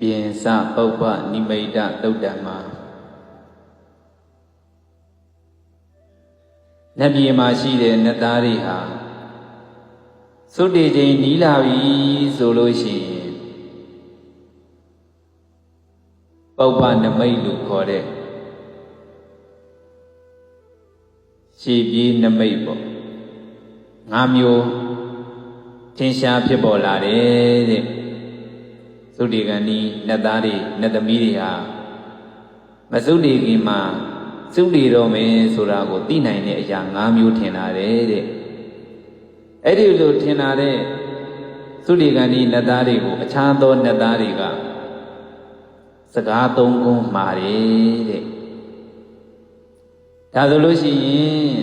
ပြင်စပုပ္ပနိမိတသုတ်တံမှာနတ်ပြည်မှာရှိတဲ့နတ်သားတွေဟာသုတေချိန်နီးလာပြီဆိုလို့ရှိရင်ပုပ္ပနမိတ်လို့ခေါ်တဲ့ရှေ့ပြေးနမိတ်ပေါ့၅မျိုးထင်ရှားဖြစ်ပေါ်လာတယ်တဲ့သုတေကံဒီနတ်သားတွေနတ်သမီးတွေဟာမသုတေခင်မှာသုတေတော်မယ်ဆိုတာကိုသိနိုင်တဲ့အရာ၅မျိုးထင်လာတယ်တဲ့အဲ့ဒီလိုထင်လာတဲ့သုတေကံဒီနတ်သားတွေကိုအခြားသောနတ်သားတွေကစကားသုံးခုမှာတယ်တဲ့ဒါဆိုလို့ရှိရင်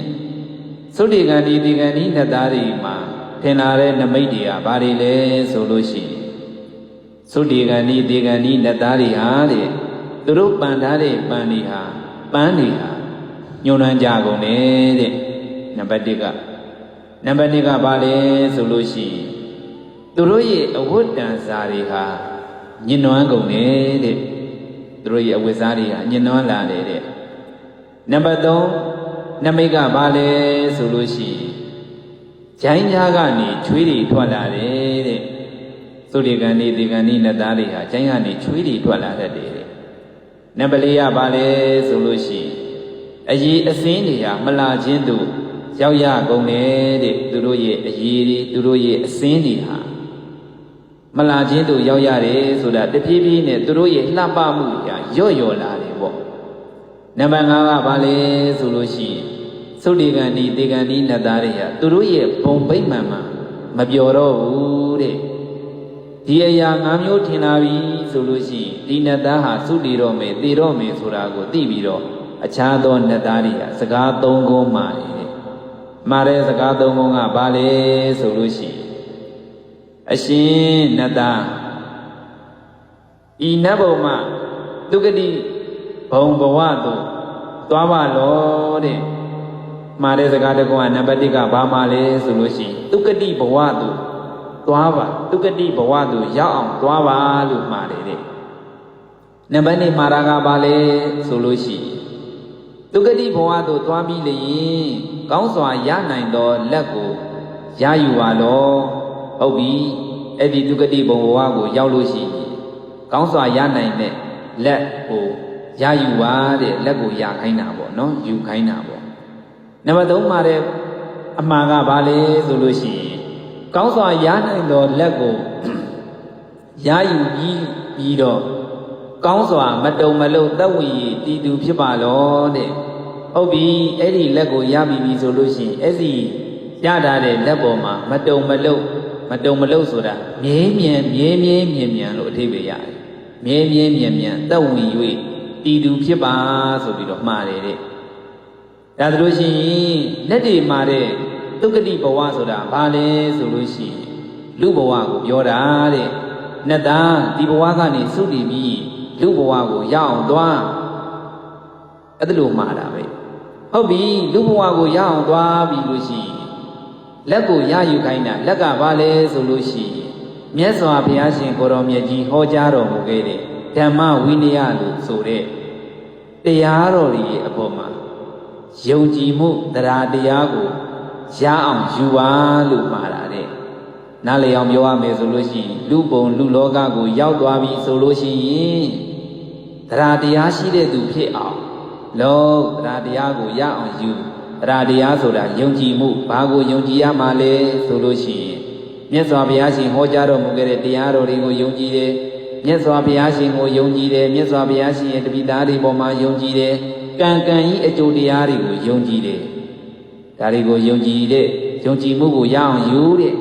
သုတေကံဒီတေကံဒီနတ်သားတွေမှာထင်လာတဲ့နမိတ်တွေကဘာတွေလဲဆိုလို့ရှိရင်သုတေကံဒီတေကံဒီနတ်သားတွေဟာတဲ့သူတို့ပန်ထားတဲ့ပန်တွေဟာပန်းတွေဟာညှိုးနှမ်းကြကုန်တယ်တဲ့နံပါတ်1ကဘာလဲဆိုလို့ရှိရင်သူတို့ရဲ့အဝတ်တန်စာတွေဟာညှဉ်းနှွမ်းကုန်တယ်တဲ့သူတို့ရဲ့အဝတ်စားတွေဟာညှဉ်းနှွမ်းလာတယ်တဲ့နံပါတ်3နမိတ်ကဘာလဲဆိုလို့ရှိရင်ဂျိုင်းကြားကနေချွေးတွေထွက်လာတယ်တဲ့သုတေကံဒီတေကံဒီနတ်သားတွေဟာဂျိုင်းကနေချွေးတွေထွက်လာတတ်တယ်တဲ့နံပါတ်4ကဘာလဲဆိုလို့ရှိရင်အရေးအစင်းတွေဟာမလာခြင်းသို့ရောက်ရကုန်တယ်တဲ့သူတို့ရဲ့အရေးတွေသူတို့ရဲ့အစင်းတွေဟာမလာခြင်းသို့ရောက်ရတယ်ဆိုတာတဖြည်းဖြည်းနဲ့သူတို့ရဲ့လှပမှုညာရော့ရော်လာတယ်ပေါ့နံပါတ်5ကဘာလဲဆိုလို့ရှိရင်သုတေကံဒီတေကံဒီနတ်သားတွေဟာသူတို့ရဲ့ဘုံဗိမ္မာန်မှာမပျော်တော့ဘူးတဲ့ဒီအရာ၅မျိုးထင်လာပြီဆိုလို့ရှိရင်ဒီနတ်သားဟာသုတေတော့မယ်သေတော့မယ်ဆိုတာကိုသိပြီးတော့အခြားသောနတ်သားတွေကစကားသုံးခုမှာတယ်မှားတဲ့စကားသုံးခုကဘာလဲဆိုလို့ရှိရင်အရှင်နတ်သားဤနတ်ဘုံမှာဒုက္ခတိဘုံဘဝသို့သွားပါလောတဲ့မှားတဲ့စကားတစ်ခုကနံပါတ်1ကဘာမှလဲဆိုလို့ရှိရင်ဒုက္ခတိဘဝသို့သွားပါဒုက္ခတိဘဝသို့ရောက်အောင်သွားပါလို့မှားတယ်တဲ့နံပါတ်2မှားတာကဘာလဲဆိုလို့ရှိရင်ဒုက္ခတိဘဝသို့သွားပြီးလျင်ကောင်းစွာရနိုင်သောလက်ကိုရယူပါလောဟုတ်ပြီအဲ့ဒီဒုက္ခတိဘဝကိုရောက်လို့ရှိရင်ကောင်းစွာရနိုင်တဲ့လက်ကိုရယူပါတဲ့လက်ကိုရခိုင်းတာပေါ့နော်ယူခိုင်းတာပေါ့နံပါတ်3မှာတဲ့အမှားကဘာလဲဆိုလို့ရှိရင်ကောင်းစွာရနိုင်သောလက်ကိုရယူပြီးတော့ကောင်းစွာမတုံမလုံသက်ဝင်ရည်တည်သူဖြစ်ပါလောတဲ့ဟုတ်ပြီအဲ့ဒီလက်ကိုရပြီဆိုလို့ရှိရင်အဲ့ဒီရထားတဲ့လက်ပေါ်မှာမတုံမလုံဆိုတာမြဲမြံလို့အဓိပ္ပာယ်ရတယ်မြဲမြန်သက်ဝင်၍တည်သူဖြစ်ပါဆိုပြီးတော့မှားတယ်တဲ့ဒါဆိုလို့ရှိရင်လက်တွေမှာတဲ့ဒုက္ခတိဘဝဆိုတာဘာလဲဆိုလို့ရှိရင်လူဘဝကိုပြောတာတဲ့နတ်သားဒီဘဝကနေသုတည်ပြီးလူဘဝကိုရအောင်သွားအဲ့ဒါလိုမှားတာပဲဟုတ်ပြီလူဘဝကိုရအောင်သွားပြီလို့ရှိရင်လက်ကိုရယူခိုင်းတာလက်ကဘာလဲဆိုလို့ရှိရင်မြတ်စွာဘုရားရှင်ကိုရောမြတ်ကြီးဟောကြားတော်မူခဲ့တဲ့ဓမ္မဝိနည်းလို့ဆိုတဲ့တရားတော်တွေအပေါ်မှာယုံကြည်မှုတရားတရားကိုရအောင်ယူပါလို့မှာတာတဲ့နားလည်အောင်ပြောရမယ်ဆိုလို့ရှိရင်လူပုံလူလောကကိုရောက်သွားပြီဆိုလို့ရှိရင်တရားရှိတဲ့သူဖြစ်အောင်လုံးတရားကိုရအောင်ယူတရားဆိုတာယုံကြည်မှုဘာကိုယုံကြည်ရမှာလဲဆိုလို့ရှိရင်မြတ်စွာဘုရားရှင်ဟောကြားတော်မူခဲ့တဲ့တရားတော်တွေကိုယုံကြည်တယ်မြတ်စွာဘုရားရှင်ကိုယုံကြည်တယ်မြတ်စွာဘုရားရှင်ရဲ့တပိသားတွေပေါ်မှာယုံကြည်တယ်ကံဤအကျိုးတရားတွေကိုယုံကြည်တယ်ဒါတွေကိုယုံကြည်တဲ့ယုံကြည်မှုကိုရအောင်ယူတဲ့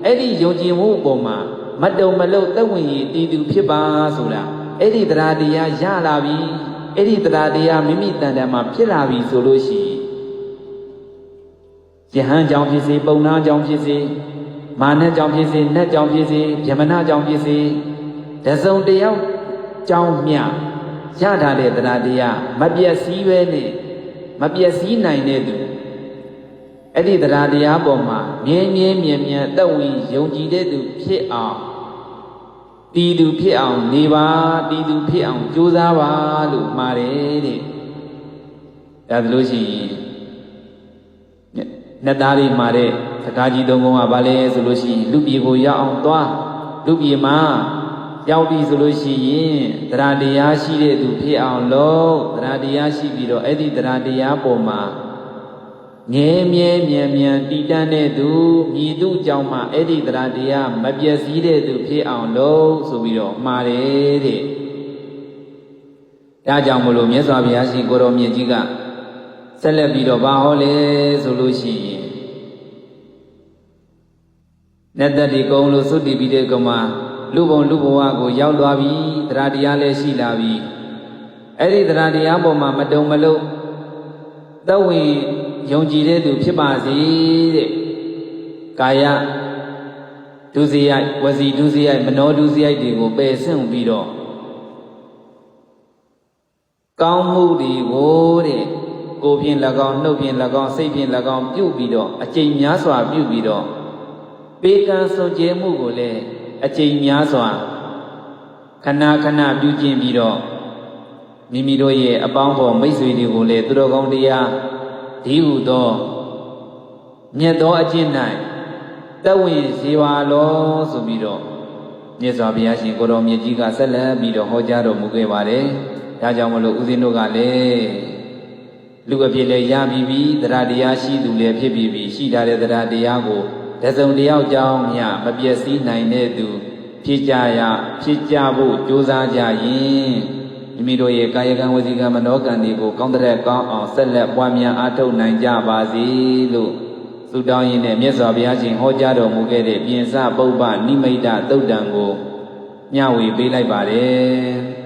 အဲ့ဒီယုံကြည်မှုအပေါ်မှာမတုံမလုံသက်ဝင်ရည်တည်သူဖြစ်ပါဆိုတာအဲ့ဒီတရားတရားရလာပြီအဲ့ဒီတရားတရားမိမိတန်တန်မှာဖြစ်လာပြီဆိုလို့ရှိရင်ယဟန်ကြောင့်ဖြစ်စေပုံနာကြောင့်ဖြစ်စေမာနကြောင့်ဖြစ်စေနတ်ကြောင့်ဖြစ်စေဗြဟ္မဏကြောင့်ဖြစ်စေတစုံတယောက်ကြောင့်မြရထားတဲ့တရားတရားမပြည့်စည်ပဲနဲ့မပြည့်စည်နိုင်တဲ့သူအဲ့ဒီတရားတရားပေါ်မှာမြဲမြန်သက်ဝင်ယုံကြည်တဲ့သူဖြစ်အောင် ပ တီသူဖြစ်အောင်နေပါတီသူဖြစ်အောင်ကြိုးစားပါလို့မှာတယ်တဲ့ဒါဆိုလို့ရှိရင်နှစ်သားလေးမှာတဲ့စကားကြီးသုံးခုကဘာလဲဆိုလို့ရှိရင်လူပြေကိုရောက်အောင်သွားလူပြေမှာရောက်ပြီဆိုလို့ရှိရင်တရားတရားရှိတဲ့သူဖြစ်အောင်လုပ်တရားတရားရှိပြီးတော့အဲ့ဒီတရားတရားပေါ်မှာငြင်းမြဲမြန်မြန်တည်တတ်တဲ့သူမြည်သူကြောင့်မှအဲ့ဒီတရားတရားမပြည့်စည်တဲ့သူဖြစ်အောင်လုပ်ဆိုပြီးတော့မှာတယ်တဲ့ဒါကြောင့်မလို့မြတ်စွာဘုရားရှင်ကိုရောမြတ်ကြီးကဆက်လက်ပြီးတော့ဘာဟောလဲဆိုလို့ရှိရင်နတ်သက်ဒီကုံလို့သုတိပြီးတဲ့ကမှာလူဘုံလူဘဝကိုရောက်သွားပြီတရားတရားလည်းရှိလာပြီအဲ့ဒီတရားတရားပေါ်မှာမတုံမလုံးသက်ဝင်ယုံကြည်တဲ့သူဖြစ်ပါစေတဲ့ကာယဒုစရိုက်ဝစီဒုစရိုက်မနောဒုစရိုက်တွေကိုပယ်ဆင့်ပြီးတော့ကောင်းမှုတွေကိုတဲ့ကိုယ်ဖြင့်၎င်းနှုတ်ဖြင့်၎င်းစိတ်ဖြင့်၎င်းပြုပြီးတော့အကျင့်များစွာပြုပြီးတော့ပေကံစွန့်ကြဲမှုကိုလည်းအကျင့်များစွာခဏခဏပြုကျင့်ပြီးတော့မိမိတို့ရဲ့အပေါင်းဖော်မိတ်ဆွေတွေကိုလည်းသူတော်ကောင်းတရားဒီဟုသောမြတ်သောအကျင့်၌သက်ဝင်စေပါလောဆိုပြီးတော့မြတ်စွာဘုရားရှင်ကိုတော်မြတ်ကြီးကဆက်လက်ပြီးတော့ဟောကြားတော်မူခဲ့ပါတယ်။ဒါကြောင့်မလို့ဦးဇင်းတို့ကလည်းလူအဖြစ်လည်းရပြီးပြီတရားတရားရှိသူလည်းဖြစ်ပြီးပြီရှိထားတဲ့တရားတရားကိုတစုံတယောက်ကြောင့်မျှမပြည့်စည်နိုင်တဲ့သူဖြစ်ကြဖို့ကြိုးစားကြရင်မိမိတို့ရဲ့ကာယကံဝစီကံမနောကံတွေကိုကောင်းတဲ့ကောင်းအောင်ဆက်လက်ပွားများအားထုတ်နိုင်ကြပါစေလို့ဆုတောင်းရင်းနဲ့မြတ်စွာဘုရားရှင်ဟောကြားတော်မူခဲ့တဲ့ပြင်စပုပ္ပနိမိတ်တုတ်တံကိုမျှဝေပေးလိုက်ပါတယ်